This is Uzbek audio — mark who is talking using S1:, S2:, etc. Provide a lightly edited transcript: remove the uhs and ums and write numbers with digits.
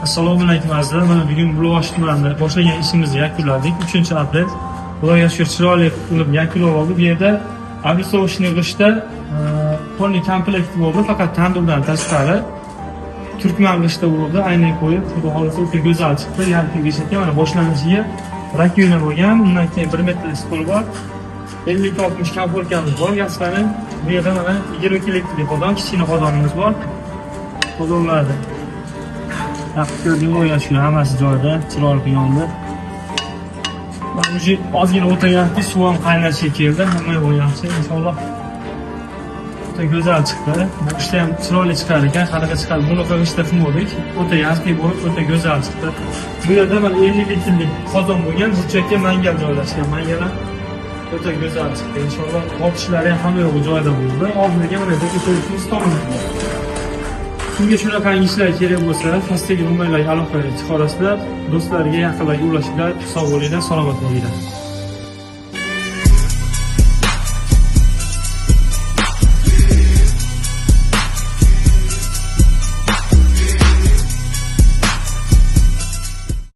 S1: Assalomu alaykum azizlar. Mana bugun Buloq tumanida boshlagan ishimizni yakunladik. 3-aprel viloyatga chiroyli qilib yakunlab oldik. Bu yerda avisovochni g'ishtda polniy komplekt bo'ldi, faqat tandurdan tashqari. Turkman g'ishti bo'ldi, aynan qo'yib, xudo xolasa o'ta go'zal chiqdi. Yarqigacha mana boshlanishiga rakuna bo'lgan. Undan keyin 1 metrlik stol bor. 50-60 komfortkamiz bor. Gaslari bu yerda mana 22 litrli qozon, kichkina qozonimiz bor. Qozonlarda ko'rdingmi, shu hammasi joyida, chiroyli yondi. Mana shu ozgina o'tayapti, suv ham qaynashga keldi, hamma yo'q yaxshi, inshaalloh. O'ta go'zal chiqdi. Bu ishda ham chiroyli chiqar ekan, qanaqa chiqadi, buni qilishda qilmadik. O'ta yaxshi bo'lib, o'ta go'zal chiqdi. Bu yerda mana 50 litrlik qozon bo'lgan, burchakka mangal joylashgan. Mangalar o'ta go'zal chiqdi. Inshaalloh otishlari ham hamma yo'q joyida bo'ldi. Oldinga mana bu stolimiz bor. Sizga shunaqa ishlar kerak bo'lsa, pastdagi nomerlarga aloqa chiqarasizlar. Do'stlarga, yaqinlarga ulashinglar. Sog' bo'linglar, salomat bo'linglar.